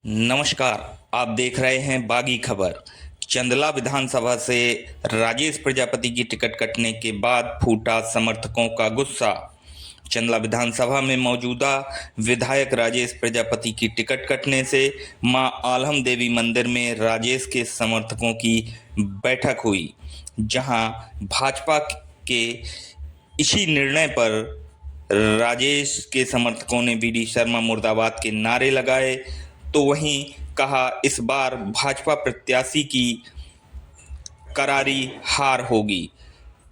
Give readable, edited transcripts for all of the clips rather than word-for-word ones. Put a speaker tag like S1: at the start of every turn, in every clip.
S1: नमस्कार। आप देख रहे हैं बागी खबर। चंदला विधानसभा से राजेश प्रजापति की टिकट कटने के बाद फूटा समर्थकों का गुस्सा। चंदला विधानसभा में मौजूदा विधायक राजेश प्रजापति की टिकट कटने से मां आलम देवी मंदिर में राजेश के समर्थकों की बैठक हुई, जहां भाजपा के इसी निर्णय पर राजेश के समर्थकों ने वीडी शर्मा मुर्दाबाद के नारे लगाए, तो वहीं कहा इस बार भाजपा प्रत्याशी की करारी हार होगी।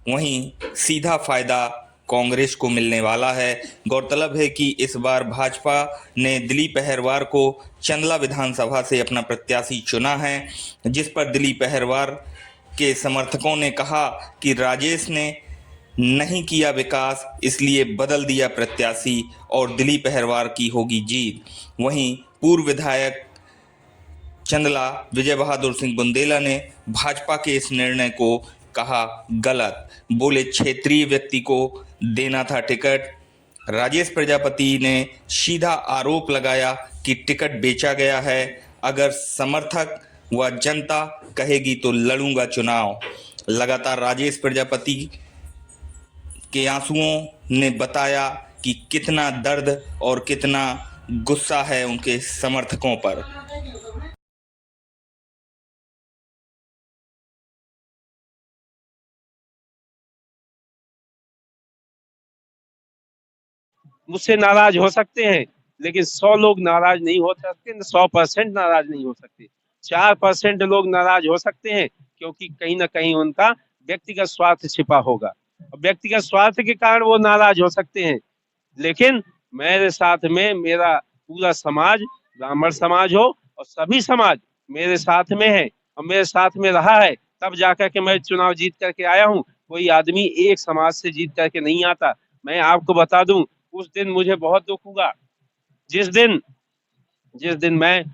S1: वहीं सीधा फायदा कांग्रेस को मिलने वाला है। गौरतलब है कि इस बार भाजपा ने दिलीप अहरवार को चंदला विधानसभा से अपना प्रत्याशी चुना है, जिस पर दिलीप अहरवार के समर्थकों ने कहा कि राजेश ने नहीं किया विकास, इसलिए बदल दिया प्रत्याशी और दिलीप अहरवार की होगी जीत। वहीं पूर्व विधायक चंदला विजय बहादुर सिंह बुंदेला ने भाजपा के इस निर्णय को कहा गलत। बोले क्षेत्रीय व्यक्ति को देना था टिकट। राजेश प्रजापति ने सीधा आरोप लगाया कि टिकट बेचा गया है। अगर समर्थक व जनता कहेगी तो लड़ूंगा चुनाव। लगातार राजेश प्रजापति के आंसुओं ने बताया कि कितना दर्द और कितना गुस्सा है उनके समर्थकों पर।
S2: मुझसे नाराज हो सकते हैं, लेकिन 100 लोग नाराज नहीं हो सकते, 100% नाराज नहीं हो सकते। 4% लोग नाराज हो सकते हैं, क्योंकि कहीं ना कहीं उनका व्यक्तिगत स्वार्थ छिपा होगा। व्यक्तिगत स्वार्थ के कारण वो नाराज हो सकते हैं, लेकिन मेरे साथ में मेरा पूरा समाज, ब्राह्मण समाज हो और सभी समाज मेरे साथ में है और मेरे साथ में रहा है, तब जाकर के मैं चुनाव जीत करके आया हूँ। कोई आदमी एक समाज से जीत करके नहीं आता। मैं आपको बता दूं, उस दिन मुझे बहुत दुख हुआ जिस दिन जिस दिन मैं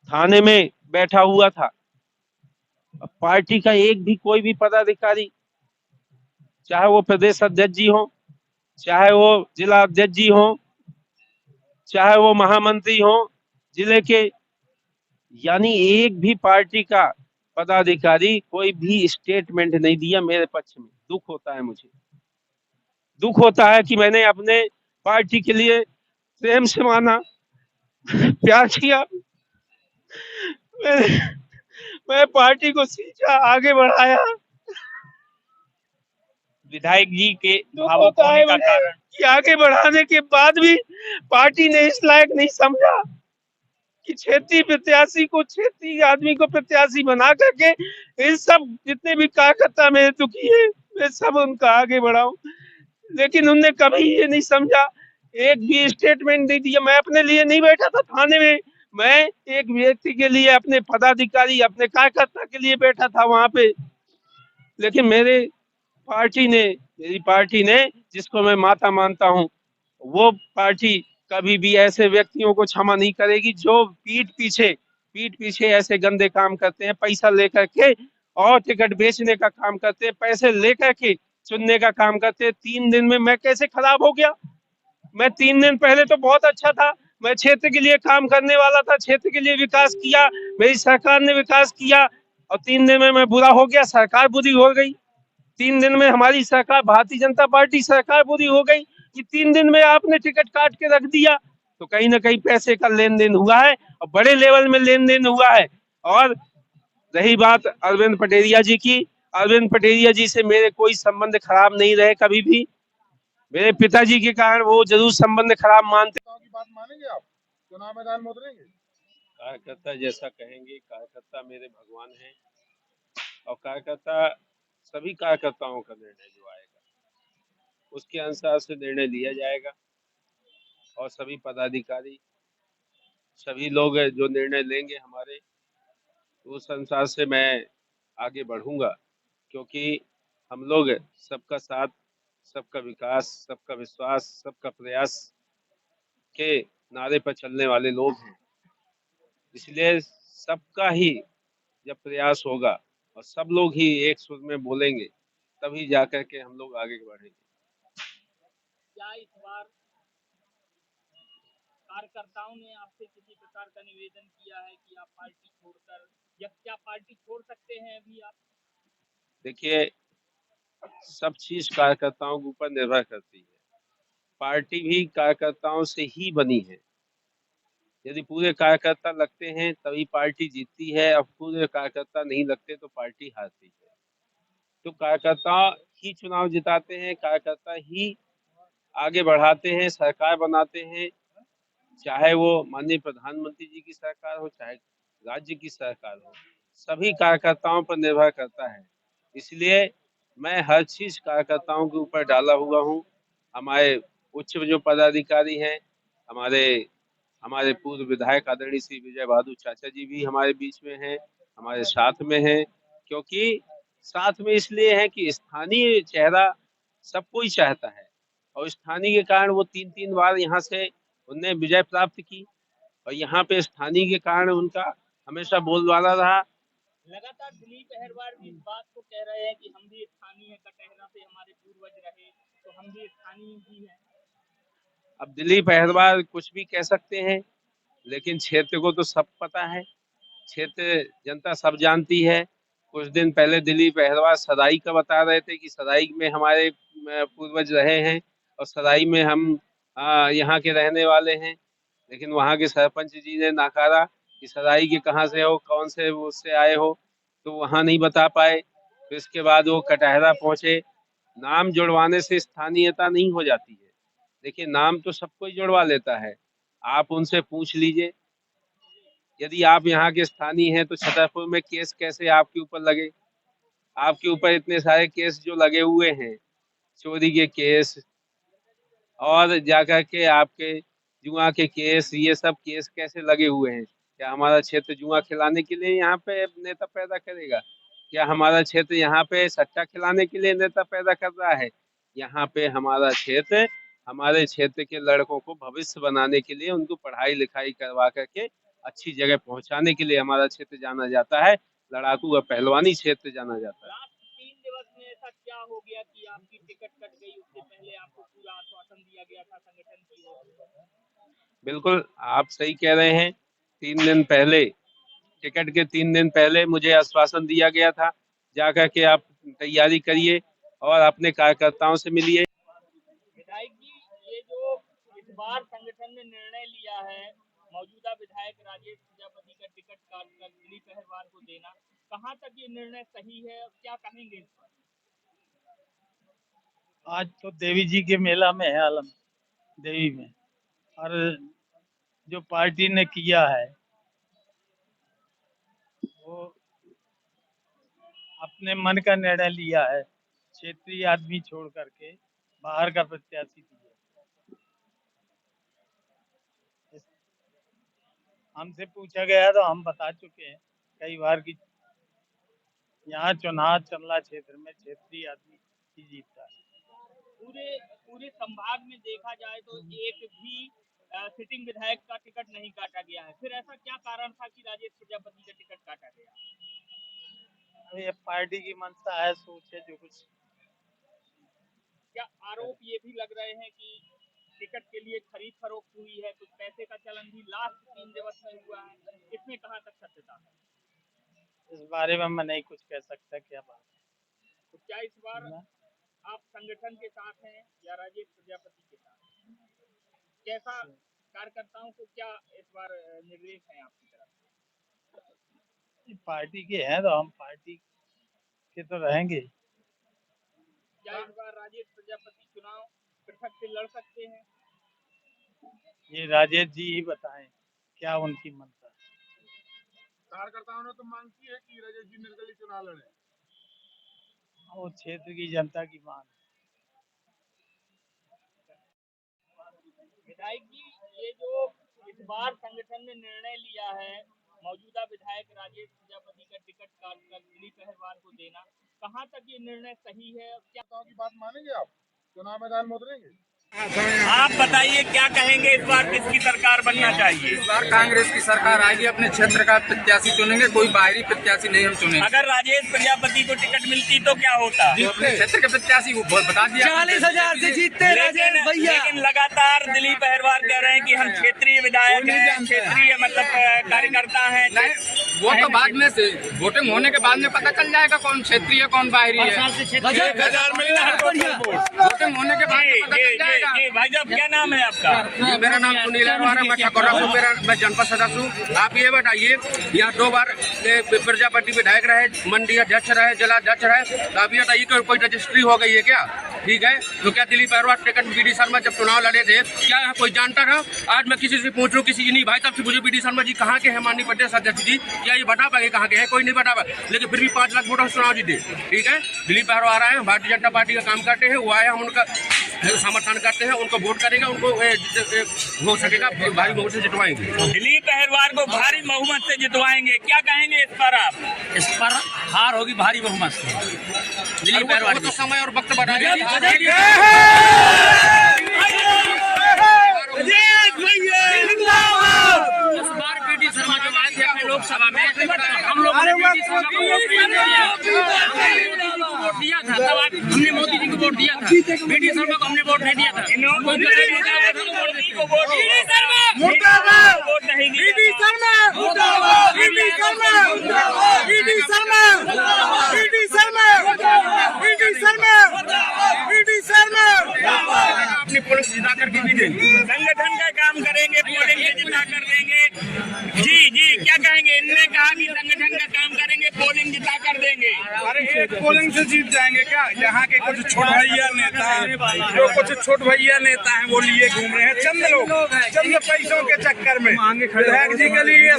S2: थाने में बैठा हुआ था। पार्टी का एक भी कोई भी पदाधिकारी, चाहे वो प्रदेश अध्यक्ष जी हो, चाहे वो जिला अध्यक्ष जी हो, चाहे वो महामंत्री हो जिले के, यानी एक भी पार्टी का पदाधिकारी कोई भी स्टेटमेंट नहीं दिया मेरे पक्ष में। दुख होता है मुझे, दुख होता है कि मैंने अपने पार्टी के लिए प्रेम से माना, प्यार किया। मैंने मैं पार्टी को सींचा, आगे बढ़ाया।
S3: विधायक जी के
S2: दुख
S3: भावुक
S2: होता
S3: होने
S2: है
S3: का
S2: मुझे
S3: कारण।
S2: कि आगे बढ़ाने के बाद भी पार्टी ने इस लायक नहीं समझा कि क्षेत्रीय प्रत्याशी को, क्षेत्रीय आदमी को प्रत्याशी बना करके इन सब जितने भी कार्यकर्ता मेरे दुखी है, मैं सब उनका आगे बढ़ाऊं। लेकिन उनने कभी ये नहीं समझा, एक भी स्टेटमेंट नहीं दिया। मैं अपने लिए नहीं बैठा था थाने में, मैं एक व्यक्ति के लिए, अपने पदाधिकारी, अपने कार्यकर्ता के लिए बैठा था वहां पे। लेकिन मेरी पार्टी ने, जिसको मैं माता मानता हूँ, वो पार्टी कभी भी ऐसे व्यक्तियों को क्षमा नहीं करेगी जो पीठ पीछे ऐसे गंदे काम करते हैं, पैसा लेकर के और टिकट बेचने का काम करते हैं, पैसे लेकर के चुनने का काम करते हैं। 3 दिन में मैं कैसे खराब हो गया? मैं 3 दिन पहले तो बहुत अच्छा था, मैं क्षेत्र के लिए काम करने वाला था, क्षेत्र के लिए विकास किया, मेरी सरकार ने विकास किया, और 3 दिन में मैं बुरा हो गया, सरकार बुरी हो गई। 3 दिन में हमारी सरकार, भारतीय जनता पार्टी सरकार बुरी हो गई कि 3 दिन में आपने टिकट काट के रख दिया। तो कहीं ना कहीं पैसे का लेन देन हुआ है और बड़े लेवल में लेन देन हुआ है। और रही बात अरविंद पटेरिया जी की, अरविंद पटेरिया जी से मेरे कोई संबंध खराब नहीं रहे कभी भी। मेरे पिताजी के कारण वो जरूर संबंध खराब मानते।
S4: की बात मानेंगे आप? चुनाव मैदान में उतरेंगे?
S2: कार्यकर्ता जैसा कहेंगे, कार्यकर्ता मेरे भगवान हैं, और कार्यकर्ता, सभी कार्यकर्ताओं का निर्णय जो आएगा उसके अनुसार से निर्णय लिया जाएगा। और सभी पदाधिकारी, सभी लोग जो निर्णय लेंगे हमारे, उस अनुसार से मैं आगे बढ़ूंगा। क्योंकि हम लोग सबका साथ, सबका विकास, सबका विश्वास, सबका प्रयास के नारे पर चलने वाले लोग हैं। इसलिए सबका ही जब प्रयास होगा और सब लोग ही एक सुर में बोलेंगे, तभी जाकर के हम लोग आगे बढ़ेंगे।
S3: क्या इस बार कार्यकर्ताओं ने आपसे किसी प्रकार का निवेदन किया है कि आप पार्टी छोड़कर, या क्या पार्टी छोड़ सकते हैं अभी आप?
S2: देखिए, सब चीज कार्यकर्ताओं के ऊपर निर्भर करती है। पार्टी भी कार्यकर्ताओं से ही बनी है। यदि पूरे कार्यकर्ता लगते हैं तभी पार्टी जीतती है, और पूरे कार्यकर्ता नहीं लगते तो पार्टी हारती है। तो कार्यकर्ता ही चुनाव जिताते हैं, कार्यकर्ता ही आगे बढ़ाते हैं, सरकार बनाते हैं, चाहे वो माननीय प्रधानमंत्री जी की सरकार हो, चाहे राज्य की सरकार हो, सभी कार्यकर्ताओं पर निर्भर करता है। इसलिए मैं हर चीज कार्यकर्ताओं के ऊपर डाला हुआ हूँ। हमारे उच्च जो पदाधिकारी हैं, हमारे हमारे पूर्व विधायक आदरणीय श्री विजय बहादुर चाचा जी भी हमारे बीच में हैं, हमारे साथ में हैं। क्योंकि साथ में इसलिए है कि स्थानीय चेहरा सब कोई चाहता है, और स्थानीय के कारण वो 3-3 बार यहाँ से उनने विजय प्राप्त की, और यहाँ पे स्थानीय के कारण उनका हमेशा बोलबाला रहा।
S3: लगातार दिलीप अहरवार भी इस बात को कह रहे हैं कि हम भी स्थानीय कटहरा से हमारे पूर्वज रहे, तो हम भी स्थानीय ही हैं।
S2: अब दिलीप अहरवार कुछ भी कह सकते हैं, लेकिन क्षेत्र को तो सब पता है, क्षेत्र जनता सब जानती है। कुछ दिन पहले दिलीप अहरवार सराई का बता रहे थे कि सराई में हमारे पूर्वज रहे हैं, और सराई में हम यहाँ के रहने वाले हैं। लेकिन वहाँ के सरपंच जी ने नकारा कि सराई के कहाँ से हो, कौन से उससे आए हो, तो वहाँ नहीं बता पाए। तो इसके बाद वो कटहरा पहुँचे। नाम जुड़वाने से स्थानीयता नहीं हो जाती है। देखिए, नाम तो सब कोई जुड़वा लेता है, आप उनसे पूछ लीजिए। यदि आप यहाँ के स्थानीय हैं तो छतरपुर में केस कैसे आपके ऊपर लगे? आपके ऊपर इतने सारे केस जो लगे हुए हैं, चोरी के केस और जाकर के आपके जुआ के केस, ये सब केस कैसे लगे हुए हैं? क्या हमारा क्षेत्र जुआ खिलाने के लिए यहाँ पे नेता पैदा करेगा? क्या हमारा क्षेत्र यहाँ पे सट्टा खिलाने के लिए नेता पैदा कर रहा है? यहाँ पे हमारा क्षेत्र हमारे क्षेत्र के लड़कों को भविष्य बनाने के लिए, उनको पढ़ाई लिखाई करवा करके अच्छी जगह पहुंचाने के लिए हमारा क्षेत्र जाना जाता है। लड़ाकू व पहलवानी क्षेत्र जाना जाता है।
S3: लास्ट 3 दिवस में ऐसा क्या हो गया कि आपकी टिकट कट गई? उससे पहले आपको पूरा आश्वासन दिया गया था संगठन की ओर से।
S2: बिल्कुल, आप सही कह रहे हैं। 3 दिन पहले, टिकट के 3 दिन पहले मुझे आश्वासन दिया गया था, जाकर के आप तैयारी करिए और अपने कार्यकर्ताओं से मिलिए।
S3: विधायक जी, ये जो इस बार संगठन ने निर्णय लिया है मौजूदा विधायक राजेश प्रजापति का टिकट काट कर दिलीप अहरवार को देना, कहाँ तक ये निर्णय सही है और क्या कहेंगे इस पर?
S5: आज तो देवी जी के मेला में है, आलम देवी में, और जो पार्टी ने किया है वो अपने मन का निर्णय लिया है। क्षेत्रीय आदमी छोड़ करके बाहर का प्रत्याशी दिया। हमसे पूछा गया तो हम बता चुके हैं कई बार कि यहाँ चुनाव चंदला क्षेत्र में क्षेत्रीय आदमी ही जीतता है।
S3: पूरे संभाग में देखा जाए तो एक भी सिटिंग विधायक का टिकट नहीं काटा गया है। फिर ऐसा क्या कारण था कि राजेश प्रजापति का टिकट काटा गया?
S5: ये पार्टी की मंशा है, सोच है जो कुछ।
S3: क्या आरोप ये भी लग रहे हैं कि टिकट के लिए खरीद फरोख्त हुई है, कुछ पैसे का चलन भी लास्ट 3 दिवस में हुआ है? इसमें कहाँ तक सत्यता है?
S5: इस बारे में मैं नहीं कुछ कह सकता क्या बात।
S3: तो क्या इस बार आप संगठन के साथ हैं या राजेश प्रजापति के साथ? कैसा कार्यकर्ताओं को क्या इस बार निर्देश है आपकी तरफ?
S5: पार्टी के हैं तो हम पार्टी के तो रहेंगे।
S3: क्या इस बार राजेश प्रजापति चुनाव पृथक से लड़ सकते हैं?
S5: ये राजेश जी ही बताएं क्या उनकी मंशा है।
S4: कार्यकर्ताओं ने तो मांग की है कि राजेश जी निर्दलीय चुनाव लड़े।
S5: वो क्षेत्र की जनता की मांग है।
S3: विधायक जी, ये जो इस बार संगठन ने निर्णय लिया है मौजूदा विधायक राजेश प्रजापति का टिकट काट कर दिलीप अहरवार को देना, कहाँ तक ये निर्णय सही है और क्या
S4: की बात मानेंगे आप? चुनाव मैदान में उतरेंगे?
S3: आप बताइए, क्या कहेंगे इस बार किसकी सरकार बनना चाहिए?
S6: इस बार कांग्रेस की सरकार आएगी। अपने क्षेत्र का प्रत्याशी चुनेंगे, कोई बाहरी प्रत्याशी नहीं हम चुनेंगे।
S3: अगर राजेश प्रजापति को टिकट मिलती तो क्या होता?
S6: अपने क्षेत्र के प्रत्याशी वो बता दिया।
S5: 40,000 से जीतते राजेश भैया।
S3: लेकिन लगातार दिलीप अहिरवार कह रहे हैं कि हम क्षेत्रीय विधायक हैं, क्षेत्रीय मतलब कार्यकर्ता हैं।
S6: नहीं, वो तो बाद में से वोटिंग होने के बाद में पता चल जाएगा कौन क्षेत्रीय है कौन बाहरी है। वोटिंग होने के बाद में पता चल जाएगा।
S3: भाई साहब क्या नाम है आपका?
S6: मेरा नाम सुनील अहिरवार है, मैं ठकुरा हूँ, मैं जनपद सदस्य हूँ। आप ये बताइए, यहाँ 2 बार प्रजापति विधायक रहे, मंडी अध्यक्ष रहे, जिला अध्यक्ष रहे, तो आप ये बताइए कोई रजिस्ट्री हो गई है क्या? ठीक है, तो क्या दिलीप अहिरवार टिकट बीडी शर्मा जब चुनाव लड़े थे क्या यहाँ कोई जानता था? आज मैं किसी से पूछूं, किसी नहीं भाई साहब से पूछो बीडी शर्मा जी कहाँ के हैं माननीय प्रदेश अध्यक्ष जी, क्या ये बता पाएंगे कहाँ के हैं? कोई नहीं बता पाए, लेकिन फिर भी 5 लाख वोटों से चुनाव जीते। ठीक है, दिलीप अहिरवार आए, भारतीय जनता पार्टी का काम करते हैं, वो आए, हम उनका समर्थन करते हैं, उनको वोट करेंगे, उनको हो सकेगा भारी बहुमत से जितवाएंगे।
S3: दिलीप अहिरवार को भारी बहुमत से जितवाएंगे, क्या कहेंगे इस पर आप?
S7: इस पर हार होगी भारी बहुमत से। दिलीप अहिरवार
S6: तो समय और वक्त बताएंगे।
S7: इस बार बीडी शर्मा जो आए थे अपने लोकसभा में, हम लोगों ने बीडी शर्मा को वोट दिया था, तब हमने मोदी जी को वोट दिया था, बीडी शर्मा को हमने वोट नहीं दिया था।
S6: अपनी पुलिस जिता करके भी देंगे,
S3: संगठन का काम करेंगे, पोलिंग से जिता कर देंगे। जी क्या कहेंगे? इनने कहा कि संगठन का काम करेंगे, पोलिंग जिता कर देंगे।
S4: अरे एक पोलिंग से जीत जाएंगे क्या? यहाँ के कुछ छोट भैया नेता हैं, जो कुछ छोट भैया नेता हैं, वो लिए घूम रहे हैं चंद लोग, चंद पैसों के चक्कर में। विधायक जी के लिए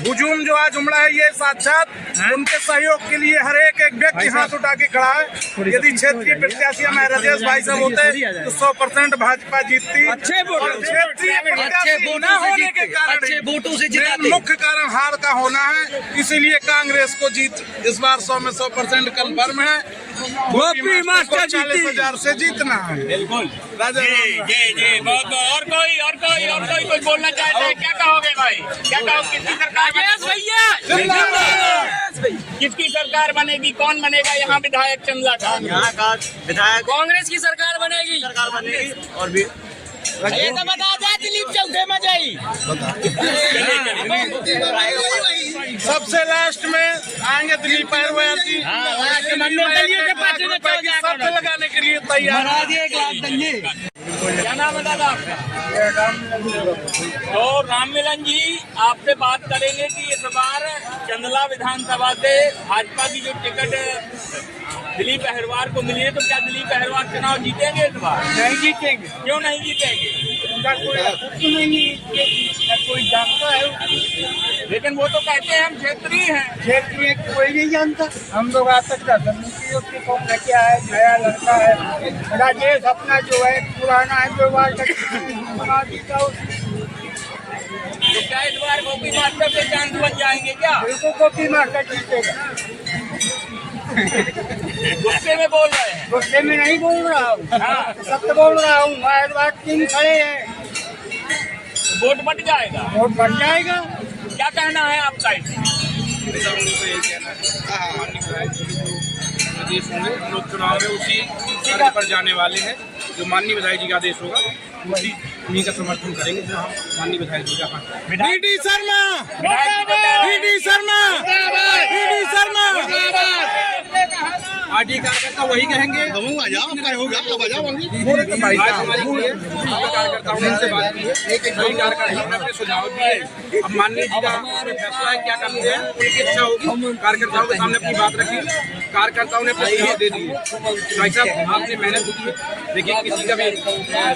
S4: हुजूम जो आज उमड़ा है, ये साक्षात उनके सहयोग के लिए हर एक व्यक्ति हाथ उठा के खड़ा है। यदि क्षेत्रीय प्रत्याशी हमारे राजेश भाई साहब होते तो 100% भाजपा जीतती। क्षेत्रीय प्रत्याशी न होने के कारण मुख्य कारण हार का होना है, इसीलिए कांग्रेस को जीत इस बार 100 में 100% कन्फर्म है। गोपी मास्टर 40,000 से जीतना है। बिल्कुल
S3: जी बहुत। और कोई बोलना चाहते हैं? क्या कहोगे भाई? क्या कहोगे? किसकी सरकार किसकी सरकार बनेगी? कौन बनेगा यहाँ विधायक चंदला का?
S7: यहाँ का विधायक कांग्रेस की सरकार बनेगी और भी ये तो बता दे दिलीप चौथे में जाई।
S4: सबसे लास्ट में आएंगे दिलीप अहिरवार जी, शर्त लगाने के लिए तैयार।
S3: क्या नाम है दादा आपका? तो राम मिलन जी, आपसे बात करेंगे कि इस बार चंदला विधानसभा से भाजपा की जो टिकट दिलीप अहिरवार को मिली है, तो क्या दिलीप अहिरवार चुनाव जीतेंगे इस बार?
S4: नहीं जीतेंगे।
S3: क्यों नहीं जीतेंगे?
S4: कोई जानता है,
S3: लेकिन वो तो कहते हैं हम क्षेत्रीय हैं।
S4: क्षेत्रीय कोई नहीं जानता। हम लोग आज तक उसकी कौन क्या है, नया लड़का है राजेश, अपना जो है पुराना है, जो बार बना दीता।
S3: तो क्या इस बार गोपी मास्टर से चांस बन जाएंगे क्या?
S4: बिल्कुल गोपी मास्टर जीतेगा।
S3: गुस्से में बोल रहे हैं?
S4: गुस्से में नहीं बोल रहा हूँ, सत्य बोल रहा हूँ। अहिरवार 3 खड़े हैं,
S3: वोट बट जाएगा।
S4: वोट बढ़ जाएगा।
S3: क्या कहना है आपका इसमें?
S4: लोक चुनाव में उसी कार्य पर जाने वाले हैं, जो माननीय विधायक जी का आदेश होगा उन्हीं का समर्थन करेंगे, जो हम माननीय विधायक जी का। B D Sharma, B D Sharma, B D Sharma. Party कार्यकर्ता वही कहेंगे। कार्यकर्ताओं ने बात की है, सभी कार्यकर्ताओं ने अपने सुझाव दिए। अब माननीय जी का फैसला है, क्या करते हैं, उनकी इच्छा होगी। कार्यकर्ताओं के सामने अपनी बात रखी, कार्यकर्ताओं ने अपने सुझाव दे दिए। भाई साहब आपने मेहनत की है, देखिए किसी का भी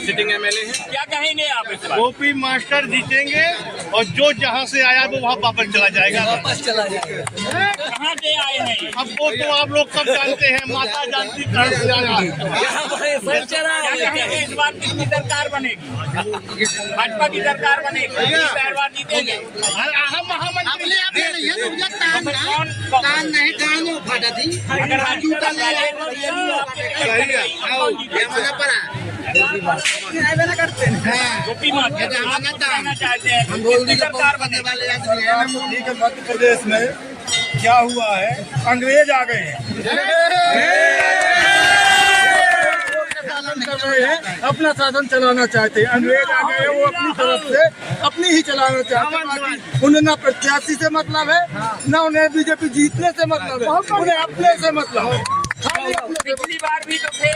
S4: सिटिंग MLA है।
S3: क्या कहेंगे आप इस बार?
S5: गोपी मास्टर जीतेंगे और जो जहाँ से आया वो वहाँ वापस चला जाएगा।
S3: कहाँ से आए हैं ये?
S5: अब वो तो आप लोग सब जानते हैं, माता जानती कहाँ से आया।
S3: क्या कहेंगे इस बार किसकी सरकार बनेगी? भाजपा की सरकार बनेगी, दिलीप अहिरवार जीतेंगे। अगर गोपी मास्टर कहना चाहते हैं किसकी सरकार बने वाले हैं?
S4: मध्य प्रदेश में क्या हुआ है, अंग्रेज आ गए हैं।
S8: शासन कर रहे हैं, अपना शासन चलाना चाहते हैं। अंग्रेज आ गए वो अपनी तरफ से अपनी ही चलाना चाहते हैं। उन्हें ना प्रत्याशी से मतलब है, ना उन्हें बीजेपी जीतने से मतलब है, उन्हें अपने से मतलब है।
S3: पिछली बार भी तो थे।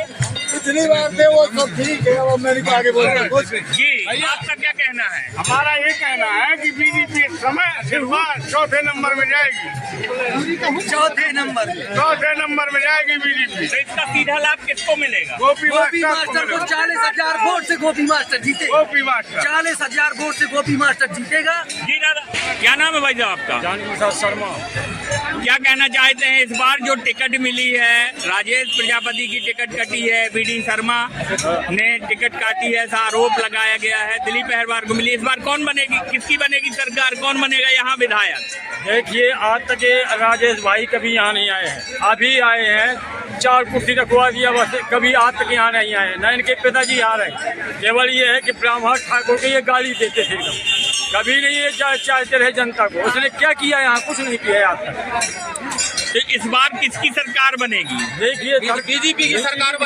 S8: पिछली बार थे वो सब ठीक है, अब मैंने क्या आगे बोल रहा
S3: जी आपका क्या कहना है?
S4: हमारा ये कहना है कि बीजेपी इस समय आशीर्वाद चौथे नंबर में जाएगी,
S7: चौथे नंबर
S4: चौथे नंबर में जाएगी बीजेपी।
S3: तो इसका सीधा लाभ किसको मिलेगा?
S4: गोपी
S7: मास्टर को 40,000 वोट से गोपी मास्टर जीते।
S4: गोपी मास्टर
S7: 40,000 वोट से गोपी मास्टर जीतेगा।
S3: जी दादा, क्या नाम है भाई साहब आपका?
S4: जानकी शर्मा।
S3: क्या कहना चाहते हैं? इस बार जो टिकट मिली है, राजेश प्रजापति की टिकट कटी है, BD शर्मा ने टिकट काटी है, ऐसा आरोप लगाया गया है। दिलीप अहरवार को मिली, इस बार कौन बनेगी, किसकी बनेगी सरकार, कौन बनेगा यहाँ विधायक?
S5: देखिए, आज तक ये राजेश भाई कभी यहाँ नहीं आए हैं, अभी आए हैं, 4 कुर्सी रखवा दिया, बस कभी आज तक यहाँ नहीं आए। न इनके पिताजी आ रहे हैं, केवल ये है कि ब्राह्मण ठाकुर को ये गाली देते थे एकदम, कभी नहीं ये चाहते रहे जनता को। उसने क्या किया यहाँ? कुछ नहीं किया आज तक।
S3: तो इस बार किसकी सरकार बनेगी?
S5: देखिए,
S6: बीजेपी की सरकार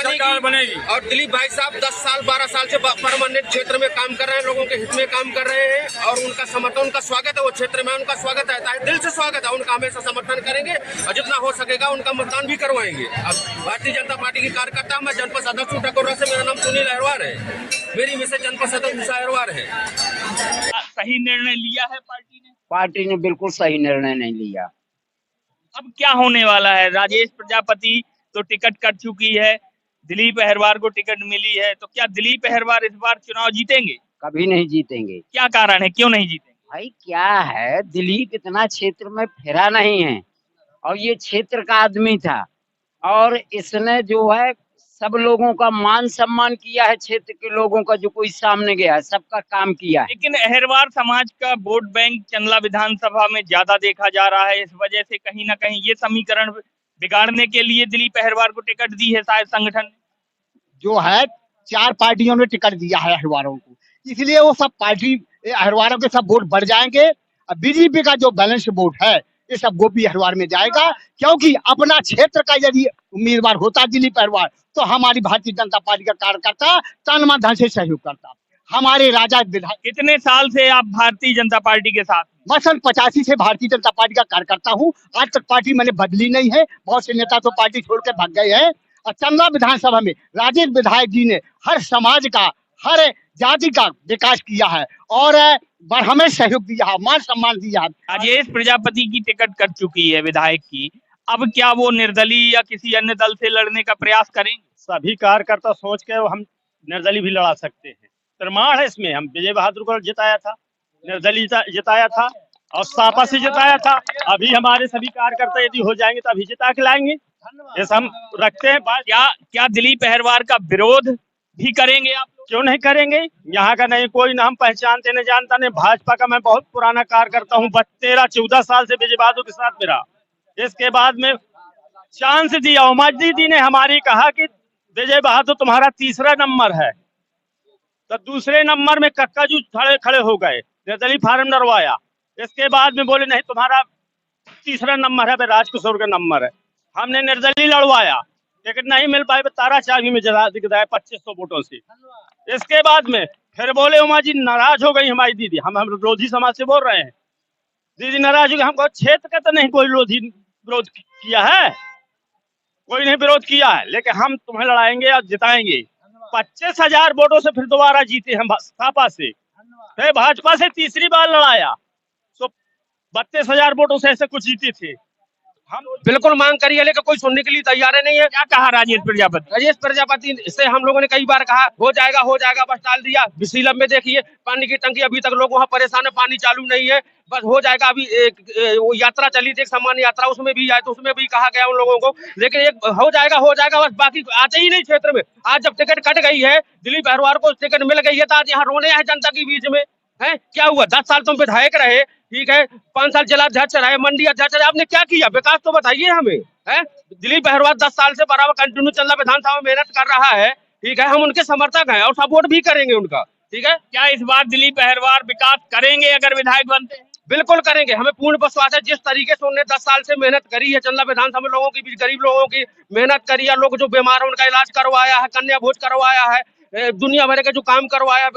S6: बनेगी। और दिलीप भाई साहब 10 साल 12 साल से परमानेंट क्षेत्र में काम कर रहे हैं, लोगों के हित में काम कर रहे हैं, और उनका समर्थन, उनका स्वागत है वो क्षेत्र में, उनका स्वागत है, दिल से स्वागत है, उनका हमेशा समर्थन करेंगे और जितना हो सकेगा उनका मतदान भी करवाएंगे। अब भारतीय जनता पार्टी की कार्यकर्ता, मैं जनपद सदस्य हूँ ठाकुर से, मेरा नाम सुनील अहरवार है, मेरी मिसेज जनपद सदस्य उषा अहरवार है।
S3: सही निर्णय लिया है पार्टी ने?
S9: पार्टी ने बिल्कुल सही निर्णय नहीं लिया।
S3: अब क्या होने वाला है? राजेश प्रजापति तो टिकट कट चुकी है, दिलीप अहरवार को टिकट मिली है, तो क्या दिलीप अहरवार इस बार चुनाव जीतेंगे?
S9: कभी नहीं जीतेंगे।
S3: क्या कारण है, क्यों नहीं जीतेंगे?
S9: भाई क्या है, दिलीप इतना क्षेत्र में फिरा नहीं है और ये क्षेत्र का आदमी था, और इसने जो है सब लोगों का मान सम्मान किया है, क्षेत्र के लोगों का जो कोई सामने गया है सबका काम किया है।
S3: लेकिन अहरवार समाज का वोट बैंक चंदला विधानसभा में ज्यादा देखा जा रहा है, इस वजह से कहीं ना कहीं ये समीकरण बिगाड़ने के लिए दिलीप अहरवार को टिकट दी है शायद संगठन ने।
S10: जो है 4 पार्टियों ने टिकट दिया है अहरवारों को, इसलिए वो सब पार्टी अहरवारों के सब वोट बढ़ जाएंगे। अब बीजेपी का जो बैलेंस वोट है ये सब गोपी अहरवार में जाएगा, क्योंकि अपना क्षेत्र का यदि उम्मीदवार होता दिलीप अहरवार तो हमारी भारतीय जनता पार्टी का कार्यकर्ता तन मन धन से सहयोग करता। हमारे राजा विधायक,
S3: कितने साल से आप भारतीय जनता पार्टी के साथ?
S10: मैं सन 85 से भारतीय जनता पार्टी का कार्यकर्ता हूँ, आज तक पार्टी मैंने बदली नहीं है। बहुत से नेता तो पार्टी छोड़ के भाग गए हैं। और चंदला विधानसभा में राजेश विधायक जी ने हर समाज का, हर जाति का विकास किया है और हमें सहयोग दिया है, मान सम्मान दिया है।
S3: राजेश प्रजापति की टिकट कट चुकी है विधायक की, अब क्या वो निर्दलीय या किसी अन्य दल से लड़ने का प्रयास करेंगे?
S5: सभी कार्यकर्ता सोच के हम निर्दलीय भी लड़ा सकते हैं। प्रमाण है इसमें, हम विजय बहादुर को जिताया था, निर्दलीय जिताया था और सापा से जिताया था। अभी हमारे सभी कार्यकर्ता यदि हो जाएंगे तो अभी जिता के लाएंगे, ऐसा हम रखते हैं।
S3: क्या दिलीप अहरवार का विरोध भी करेंगे आप?
S5: क्यों नहीं करेंगे? यहाँ का नहीं कोई ना हम पहचानते नहीं जानता नहीं। भाजपा का मैं बहुत पुराना कार्यकर्ता हूँ, 13-14 साल से विजय बहादुर के साथ मेरा। इसके बाद में चांस दिया, उमा दीदी ने हमारी कहा कि विजय बहादुर तुम्हारा तीसरा नंबर है, तो दूसरे नंबर में कक्काजू खड़े हो गए, निर्दलीय फार्म डरवाया। इसके बाद में बोले नहीं तुम्हारा तीसरा नंबर है, राजकिशोर का नंबर है। हमने निर्दलीय लड़वाया, लेकिन नहीं मिल पाए, ताराचावी में जला दिखाया 2500 वोटों से। इसके बाद में फिर बोले उमा जी नाराज हो गई हमारी दीदी, हम विरोधी समाज से बोल रहे हैं, दीदी नाराज हो गई। हमको क्षेत्र का तो नहीं कोई विरोध किया है, कोई नहीं विरोध किया है, लेकिन हम तुम्हें लड़ाएंगे और जिताएंगे। 25,000 वोटों से फिर दोबारा जीते हम सापा से, फिर भाजपा से तीसरी बार लड़ाया, तो 32,000 वोटों से ऐसे कुछ जीते थे।
S6: हम बिल्कुल मांग करिए, लेकिन कोई सुनने के लिए तैयार नहीं है।
S3: क्या कहा राजेश प्रजापति?
S6: राजेश प्रजापति से हम लोगों ने कई बार कहा हो जाएगा बस टाल दिया। बिसीलम में देखिए पानी की टंकी, अभी तक लोग वहाँ परेशान है, पानी चालू नहीं है, बस हो जाएगा। अभी वो यात्रा चली थी, एक सामान्य यात्रा, उसमें भी आए तो उसमें भी कहा गया उन लोगों को, लेकिन एक हो जाएगा बस, बाकी आते ही नहीं क्षेत्र में। आज जब टिकट कट गई है, दिलीप अहरवार को टिकट मिल गई है, तो आज यहाँ रोने आए जनता के बीच में। है क्या हुआ? 10 साल तुम विधायक रहे, ठीक है, 5 साल जिला अध्यक्ष रहे, मंडी अध्यक्ष रहे, आपने क्या किया? विकास तो बताइए हमें। है दिलीप अहरवार 10 साल से बराबर कंटिन्यू चंदला विधानसभा में मेहनत कर रहा है, ठीक है, हम उनके समर्थक हैं और सपोर्ट भी करेंगे उनका, ठीक है।
S3: क्या इस बार दिलीप अहरवार विकास करेंगे अगर विधायक बनते हैं?
S6: बिल्कुल करेंगे, हमें पूर्ण विश्वास है। जिस तरीके से उन्होंने 10 साल से मेहनत करी है, चंदा विधानसभा में लोगों की भी, गरीब लोगों की मेहनत करी है, लोग जो बीमार हैं उनका इलाज करवाया है, कन्या भोज करवाया है, दुनिया भर के जो काम करवाया,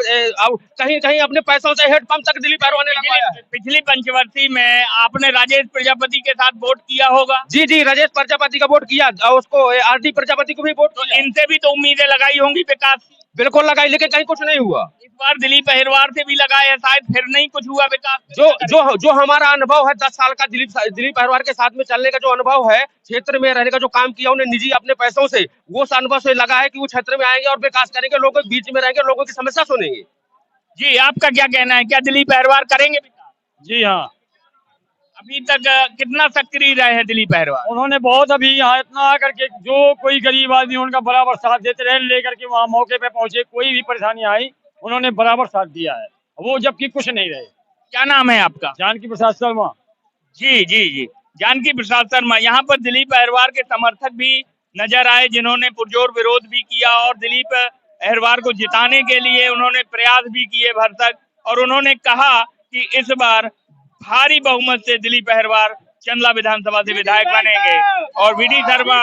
S6: कहीं कहीं अपने पैसों से हेडपंप तक दिलीप अहिरवार ने लगवाया है।
S3: पिछली पंचवर्षीय में आपने राजेश प्रजापति के साथ वोट किया होगा।
S6: जी जी, राजेश प्रजापति का वोट किया और उसको आरडी प्रजापति को भी वोट
S3: तो इनसे भी तो उम्मीदें लगाई होंगी विकास की।
S6: बिल्कुल लगाई, लेकिन कहीं कुछ नहीं हुआ।
S3: इस बार दिलीप अहिरवार से भी लगाए हैं, शायद फिर नहीं कुछ हुआ विकास।
S6: जो हमारा अनुभव है 10 साल का दिलीप अहिरवार के साथ में चलने का जो अनुभव है, क्षेत्र में रहने का जो काम किया उन्हें निजी अपने पैसों से, वो अनुभव से लगा है कि वो क्षेत्र में आएंगे और विकास करेंगे, लोगों के बीच में रहेंगे, लोगों की समस्या सुनेंगे।
S3: जी, आपका क्या कहना है, क्या दिलीप अहिरवार करेंगे विकास?
S5: जी हाँ,
S3: अभी तक कितना सक्रिय रहे हैं दिलीप अहिरवार?
S5: उन्होंने बहुत अभी यहाँ इतना आकर के जो कोई गरीब आदमी उनका बराबर साथ देते रहे, लेकर के वहाँ मौके पे पहुंचे, कोई भी परेशानी आई उन्होंने बराबर साथ दिया है, वो जबकि कुछ नहीं रहे।
S3: क्या नाम है आपका?
S5: जानकी प्रसाद शर्मा।
S3: जी जी जी, जानकी प्रसाद शर्मा। यहाँ पर दिलीप अहिरवार के समर्थक भी नजर आए, जिन्होंने पुरजोर विरोध भी किया और दिलीप अहिरवार को जिताने के लिए उन्होंने प्रयास भी किए भरसक, और उन्होंने कहा कि इस बार भारी बहुमत से दिलीप अहिरवार चंदला विधानसभा से विधायक बनेंगे। और वीडी शर्मा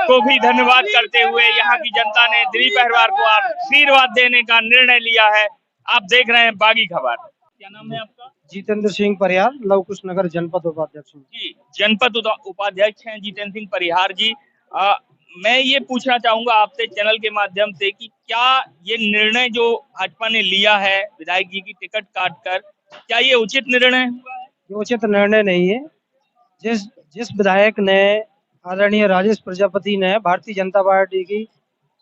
S3: को भी धन्यवाद करते हुए यहाँ की जनता ने दिलीप अहिरवार को आशीर्वाद देने का निर्णय लिया है। आप देख रहे हैं बागी खबर। क्या नाम है आपका?
S11: जितेंद्र सिंह परिहार, लव कुश नगर जनपद उपाध्यक्ष।
S3: जी, जनपद उपाध्यक्ष हैं जितेंद्र सिंह परिहार जी। मैं ये पूछना चाहूंगा आपसे चैनल के माध्यम से कि क्या ये निर्णय जो भाजपा ने लिया है विधायक जी की टिकट काटकर, क्या ये उचित निर्णय हुआ है?
S11: ये उचित निर्णय नहीं है। जिस विधायक ने, आदरणीय राजेश प्रजापति ने भारतीय जनता पार्टी की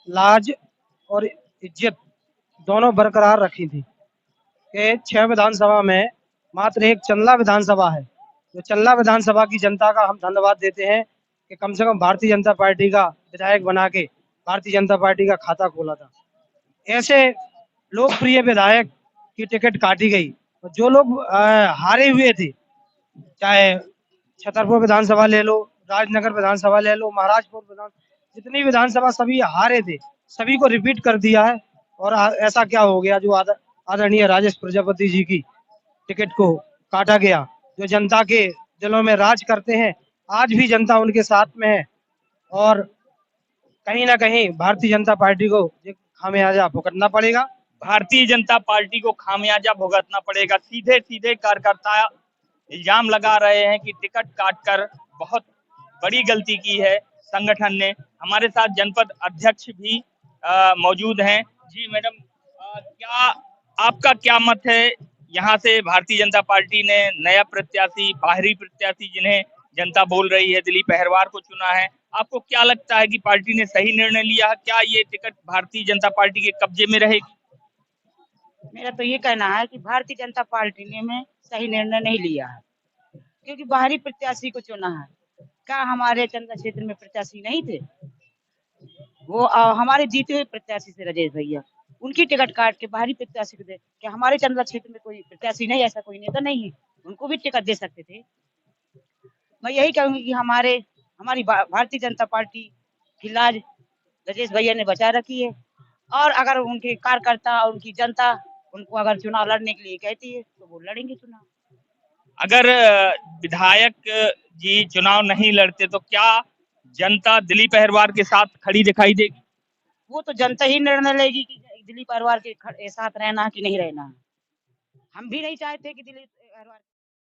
S11: लाज और इज्जत दोनों बरकरार रखी थी कि 6 विधानसभा में मात्र एक चंदला विधानसभा है, जो चंदला विधानसभा की जनता का हम धन्यवाद देते हैं कि कम से कम भारतीय जनता पार्टी का विधायक बना के भारतीय जनता पार्टी का खाता खोला था। ऐसे लोकप्रिय विधायक की टिकट काटी गई। जो लोग हारे हुए थे, चाहे छतरपुर विधानसभा ले लो, राजनगर विधानसभा ले लो, महाराजपुर विधानसभा, जितनी विधानसभा सभी हारे थे, सभी को रिपीट कर दिया है। और ऐसा क्या हो गया जो आदरणीय राजेश प्रजापति जी की टिकट को काटा गया, जो जनता के दिलों में राज करते हैं, आज भी जनता उनके साथ में है। और कहीं ना कहीं भारतीय जनता पार्टी को खामियाजा भुगतना पड़ेगा।
S3: भारतीय जनता पार्टी को खामियाजा भुगतना पड़ेगा। सीधे सीधे कार्यकर्ता इल्जाम लगा रहे हैं कि टिकट काटकर बहुत बड़ी गलती की है संगठन ने। हमारे साथ जनपद अध्यक्ष भी मौजूद हैं। जी मैडम, क्या आपका क्या मत है? यहाँ से भारतीय जनता पार्टी ने नया प्रत्याशी, बाहरी प्रत्याशी जिन्हें जनता बोल रही है दिलीप अहिरवार को चुना है। आपको क्या लगता है कि पार्टी ने सही निर्णय लिया है? क्या ये टिकट भारतीय जनता पार्टी के कब्जे में रहेगी?
S12: मेरा तो ये कहना है कि भारतीय जनता पार्टी ने में सही निर्णय नहीं लिया है, क्योंकि बाहरी प्रत्याशी को चुना है। क्या हमारे चंदा क्षेत्र में प्रत्याशी नहीं थे? वो हमारे जीते हुए प्रत्याशी से राजेश भैया, उनकी टिकट काट के बाहरी प्रत्याशी को दे। क्या हमारे चंदा क्षेत्र में कोई प्रत्याशी नहीं, ऐसा कोई नेता नहीं है? उनको भी टिकट दे सकते थे। मैं यही कहूंगी कि हमारी भारतीय जनता पार्टी की लाज राजेश भैया ने बचा रखी है। और अगर उनके कार्यकर्ता और उनकी जनता उनको अगर चुनाव लड़ने के लिए कहती है तो वो लड़ेंगे चुनाव।
S3: अगर विधायक जी चुनाव नहीं लड़ते तो क्या जनता दिलीप अहिरवार के साथ खड़ी दिखाई देगी?
S12: वो तो जनता ही निर्णय लेगी कि दिलीप अहिरवार के साथ रहना कि नहीं रहना। हम भी नहीं चाहते कि दिलीप अहिरवार।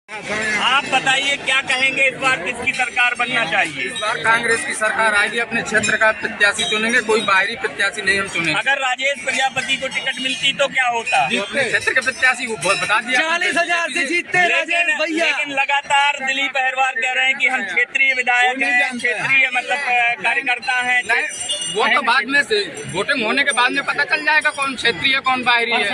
S3: आप बताइए क्या कहेंगे, इस बार किसकी सरकार बनना चाहिए?
S6: इस बार कांग्रेस की सरकार आएगी, अपने क्षेत्र का प्रत्याशी चुनेंगे, कोई बाहरी प्रत्याशी नहीं हम चुनेंगे।
S3: अगर राजेश प्रजापति को टिकट मिलती तो क्या होता?
S6: अपने क्षेत्र के प्रत्याशी वो बता दिया
S7: 40,000 से जीतते राजेश भैया।
S3: लेकिन लगातार दिलीप अहिरवार कह रहे हैं कि हम क्षेत्रीय विधायक हैं, क्षेत्रीय मतलब कार्यकर्ता हैं।
S6: वो तो बाद में से वोटिंग होने के बाद में पता चल जाएगा कौन क्षेत्रीय कौन बाहरी है।